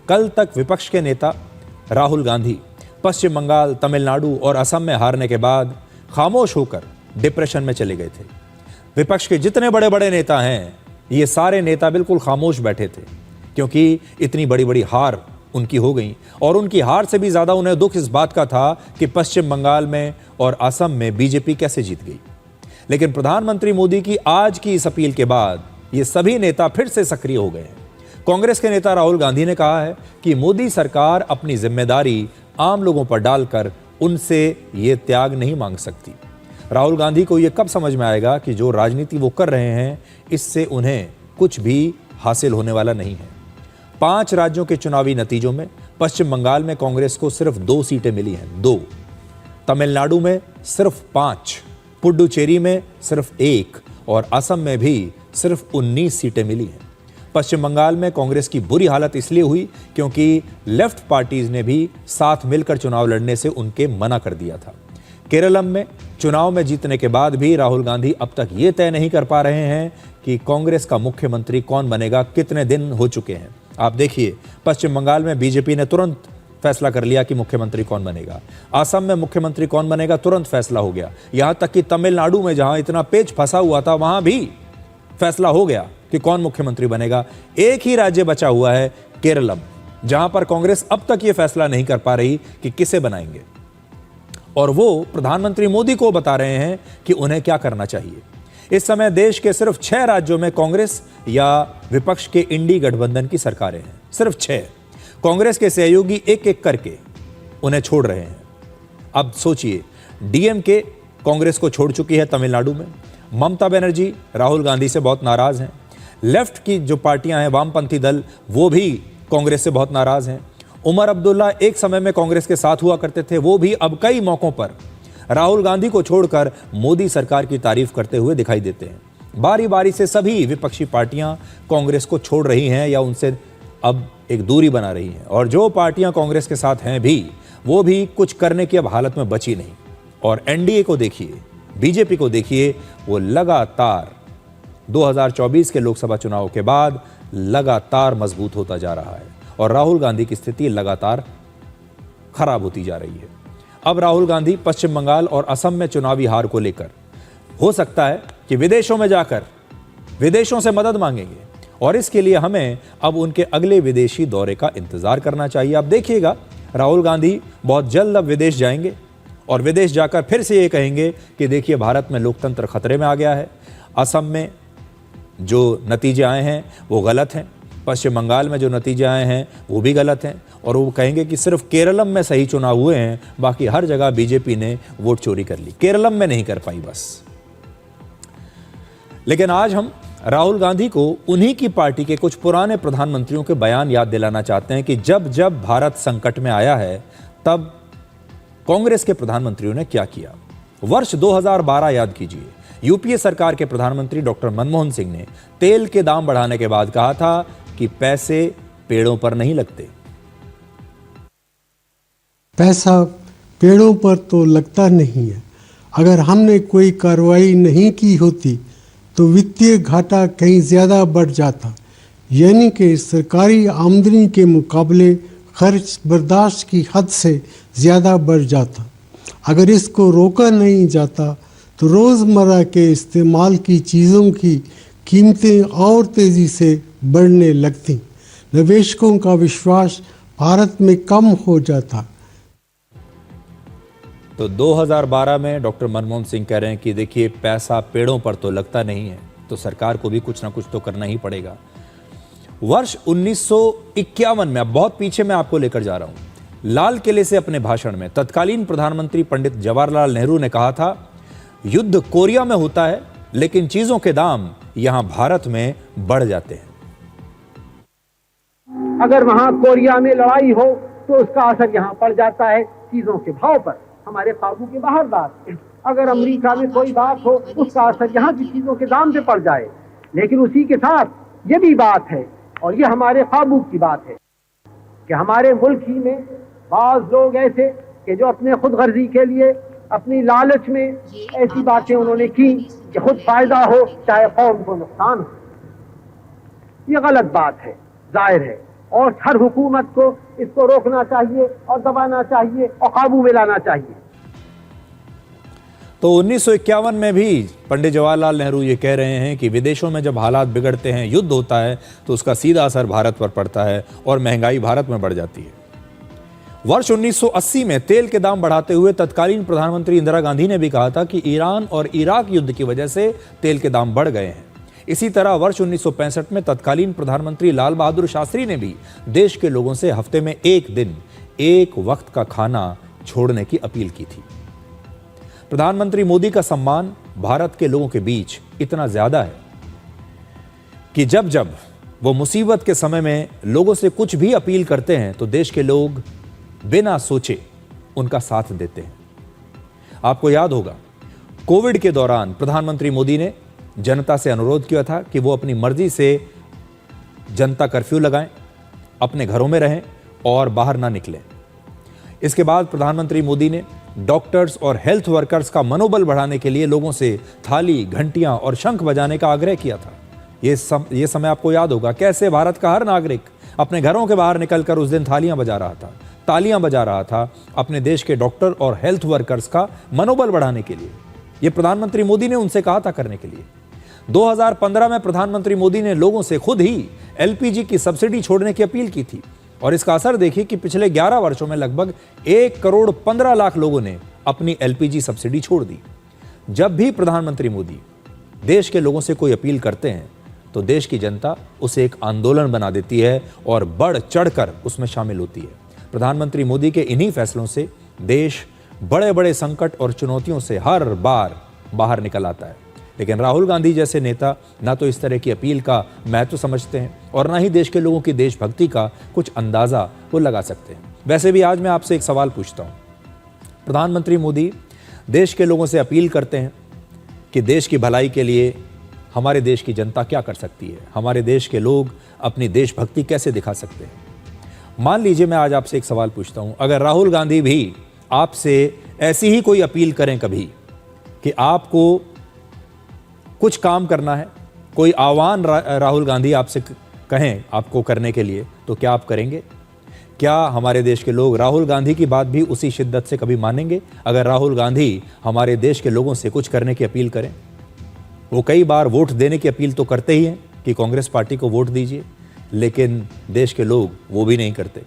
कल तक विपक्ष के नेता राहुल गांधी पश्चिम बंगाल, तमिलनाडु और असम में हारने के बाद खामोश होकर डिप्रेशन में चले गए थे। विपक्ष के जितने बड़े बड़े नेता हैं, ये सारे नेता बिल्कुल खामोश बैठे थे, क्योंकि इतनी बड़ी बड़ी हार उनकी हो गई। और उनकी हार से भी ज्यादा उन्हें दुख इस बात का था कि पश्चिम बंगाल में और असम में बीजेपी कैसे जीत गई। लेकिन प्रधानमंत्री मोदी की आज की इस अपील के बाद ये सभी नेता फिर से सक्रिय हो गए हैं। कांग्रेस के नेता राहुल गांधी ने कहा है कि मोदी सरकार अपनी जिम्मेदारी आम लोगों पर डालकर उनसे ये त्याग नहीं मांग सकती। राहुल गांधी को ये कब समझ में आएगा कि जो राजनीति वो कर रहे हैं, इससे उन्हें कुछ भी हासिल होने वाला नहीं है। 5 राज्यों के चुनावी नतीजों में पश्चिम बंगाल में कांग्रेस को सिर्फ 2 सीटें मिली हैं, 2। तमिलनाडु में सिर्फ 5, पुडुचेरी में सिर्फ 1 और असम में भी सिर्फ 19 सीटें मिली हैं। पश्चिम बंगाल में कांग्रेस की बुरी हालत इसलिए हुई क्योंकि लेफ्ट पार्टीज ने भी साथ मिलकर चुनाव लड़ने से उनके मना कर दिया था। केरलम में चुनाव में जीतने के बाद भी राहुल गांधी अब तक ये तय नहीं कर पा रहे हैं कि कांग्रेस का मुख्यमंत्री कौन बनेगा। कितने दिन हो चुके हैं आप देखिए। पश्चिम बंगाल में बीजेपी ने तुरंत फैसला कर लिया कि मुख्यमंत्री कौन बनेगा। असम में मुख्यमंत्री कौन बनेगा तुरंत फैसला हो गया। यहां तक कि तमिलनाडु में जहां इतना पेच फंसा हुआ था, वहां भी फैसला हो गया कि कौन मुख्यमंत्री बनेगा। एक ही राज्य बचा हुआ है, केरलम, जहां पर कांग्रेस अब तक यह फैसला नहीं कर पा रही कि किसे बनाएंगे, और वो प्रधानमंत्री मोदी को बता रहे हैं कि उन्हें क्या करना चाहिए। इस समय देश के सिर्फ 6 राज्यों में कांग्रेस या विपक्ष के इंडी गठबंधन की सरकारें हैं, सिर्फ 6। कांग्रेस के सहयोगी एक एक करके उन्हें छोड़ रहे हैं। अब सोचिए, डीएमके कांग्रेस को छोड़ चुकी है तमिलनाडु में। ममता बनर्जी राहुल गांधी से बहुत नाराज हैं। लेफ्ट की जो पार्टियां हैं, वामपंथी दल, वो भी कांग्रेस से बहुत नाराज हैं। उमर अब्दुल्ला एक समय में कांग्रेस के साथ हुआ करते थे, वो भी अब कई मौकों पर राहुल गांधी को छोड़कर मोदी सरकार की तारीफ करते हुए दिखाई देते हैं। बारी बारी से सभी विपक्षी पार्टियां कांग्रेस को छोड़ रही हैं या उनसे अब एक दूरी बना रही हैं, और जो पार्टियां कांग्रेस के साथ हैं भी, वो भी कुछ करने की अब हालत में बची नहीं। और एनडीए को देखिए, बीजेपी को देखिए, वो लगातार 2024 के लोकसभा चुनाव के बाद लगातार मजबूत होता जा रहा है और राहुल गांधी की स्थिति लगातार खराब होती जा रही है। अब राहुल गांधी पश्चिम बंगाल और असम में चुनावी हार को लेकर हो सकता है कि विदेशों में जाकर विदेशों से मदद मांगेंगे, और इसके लिए हमें अब उनके अगले विदेशी दौरे का इंतजार करना चाहिए। अब देखिएगा, राहुल गांधी बहुत जल्द अब विदेश जाएंगे और विदेश जाकर फिर से ये कहेंगे कि देखिए, भारत में लोकतंत्र खतरे में आ गया है। असम में जो नतीजे आए हैं वो गलत हैं, पश्चिम बंगाल में जो नतीजे आए हैं वो भी गलत हैं, और वो कहेंगे कि सिर्फ केरलम में सही चुनाव हुए हैं, बाकी हर जगह बीजेपी ने वोट चोरी कर ली, केरलम में नहीं कर पाई बस। लेकिन आज हम राहुल गांधी को उन्हीं की पार्टी के कुछ पुराने प्रधानमंत्रियों के बयान याद दिलाना चाहते हैं कि जब जब भारत संकट में आया है, तब कांग्रेस के प्रधानमंत्रियों ने क्या किया। वर्ष 2012 याद कीजिए, यूपीए सरकार के प्रधानमंत्री डॉक्टर मनमोहन सिंह ने तेल के दाम बढ़ाने के बाद कहा था कि पैसे पेड़ों पर नहीं लगते। पैसा पेड़ों पर तो लगता नहीं है। अगर हमने कोई कार्रवाई नहीं की होती तो वित्तीय घाटा कहीं ज़्यादा बढ़ जाता, यानी कि सरकारी आमदनी के मुकाबले खर्च बर्दाश्त की हद से ज़्यादा बढ़ जाता। अगर इसको रोका नहीं जाता तो रोज़मर्रा के इस्तेमाल की चीज़ों की कीमतें और तेज़ी से बढ़ने लगती, निवेशकों का विश्वास भारत में कम हो जाता। तो 2012 में डॉक्टर मनमोहन सिंह कह रहे हैं कि देखिए, पैसा पेड़ों पर तो लगता नहीं है, तो सरकार को भी कुछ ना कुछ तो करना ही पड़ेगा। वर्ष 1951 में, अब बहुत पीछे मैं आपको लेकर जा रहा हूं, लाल किले से अपने भाषण में तत्कालीन प्रधानमंत्री पंडित जवाहरलाल नेहरू ने कहा था, युद्ध कोरिया में होता है लेकिन चीजों के दाम यहां भारत में बढ़ जाते हैं। अगर वहां कोरिया में लड़ाई हो तो उसका असर यहां पड़ जाता है चीजों के भाव पर, हमारे काबू के बाहर बात है। अगर अमेरिका में कोई बात हो, उसका असर यहाँ की चीजों के दाम पे पड़ जाए। लेकिन उसी के साथ ये भी बात है, और ये हमारे काबू की बात है, कि हमारे मुल्क ही में बाज लोग ऐसे कि जो अपने खुद गर्जी के लिए, अपनी लालच में ऐसी बातें उन्होंने की कि खुद फायदा हो चाहे कौम को नुकसान हो। ये गलत बात है, जाहिर है। और हर हुकूमत को इसको रोकना चाहिए और दबाना चाहिए और काबू में लाना चाहिए। तो 1951 में भी पंडित जवाहरलाल नेहरू ये कह रहे हैं कि विदेशों में जब हालात बिगड़ते हैं, युद्ध होता है, तो उसका सीधा असर भारत पर पड़ता है और महंगाई भारत में बढ़ जाती है। वर्ष 1980 में तेल के दाम बढ़ाते हुए तत्कालीन प्रधानमंत्री इंदिरा गांधी ने भी कहा था कि ईरान और इराक युद्ध की वजह से तेल के दाम बढ़ गए हैं। इसी तरह वर्ष 1965 में तत्कालीन प्रधानमंत्री लाल बहादुर शास्त्री ने भी देश के लोगों से हफ्ते में एक दिन एक वक्त का खाना छोड़ने की अपील की थी। प्रधानमंत्री मोदी का सम्मान भारत के लोगों के बीच इतना ज्यादा है कि जब जब वो मुसीबत के समय में लोगों से कुछ भी अपील करते हैं तो देश के लोग बिना सोचे उनका साथ देते हैं। आपको याद होगा, कोविड के दौरान प्रधानमंत्री मोदी ने जनता से अनुरोध किया था कि वो अपनी मर्जी से जनता कर्फ्यू लगाएं, अपने घरों में रहें और बाहर ना निकलें। इसके बाद प्रधानमंत्री मोदी ने डॉक्टर्स और हेल्थ वर्कर्स का मनोबल बढ़ाने के लिए लोगों से थाली, घंटियां और शंख बजाने का आग्रह किया था। ये समय आपको याद होगा कैसे भारत का हर नागरिक अपने घरों के बाहर निकलकर उस दिन थालियां बजा रहा था, तालियां बजा रहा था अपने देश के डॉक्टर और हेल्थ वर्कर्स का मनोबल बढ़ाने के लिए। यह प्रधानमंत्री मोदी ने उनसे कहा था करने के लिए। 2015 में प्रधानमंत्री मोदी ने लोगों से खुद ही एलपीजी की सब्सिडी छोड़ने की अपील की थी और इसका असर देखिए कि पिछले 11 वर्षों में लगभग 1 करोड़ 15 लाख लोगों ने अपनी एलपीजी सब्सिडी छोड़ दी। जब भी प्रधानमंत्री मोदी देश के लोगों से कोई अपील करते हैं तो देश की जनता उसे एक आंदोलन बना देती है और बढ़ चढ़कर उसमें शामिल होती है। प्रधानमंत्री मोदी के इन्हीं फैसलों से देश बड़े बड़े संकट और चुनौतियों से हर बार बाहर निकल आता है। लेकिन राहुल गांधी जैसे नेता ना तो इस तरह की अपील का महत्व समझते हैं और ना ही देश के लोगों की देशभक्ति का कुछ अंदाजा वो लगा सकते हैं। वैसे भी आज मैं आपसे एक सवाल पूछता हूं। प्रधानमंत्री मोदी देश के लोगों से अपील करते हैं कि देश की भलाई के लिए हमारे देश की जनता क्या कर सकती है, हमारे देश के लोग अपनी देशभक्ति कैसे दिखा सकते हैं। मान लीजिए मैं आज आपसे एक सवाल पूछता हूं, अगर राहुल गांधी भी आपसे ऐसी ही कोई अपील करें कभी कि आपको कुछ काम करना है, कोई आह्वान राहुल गांधी आपसे कहें आपको करने के लिए, तो क्या आप करेंगे? क्या हमारे देश के लोग राहुल गांधी की बात भी उसी शिद्दत से कभी मानेंगे? अगर राहुल गांधी हमारे देश के लोगों से कुछ करने की अपील करें, वो कई बार वोट देने की अपील तो करते ही हैं कि कांग्रेस पार्टी को वोट दीजिए, लेकिन देश के लोग वो भी नहीं करते।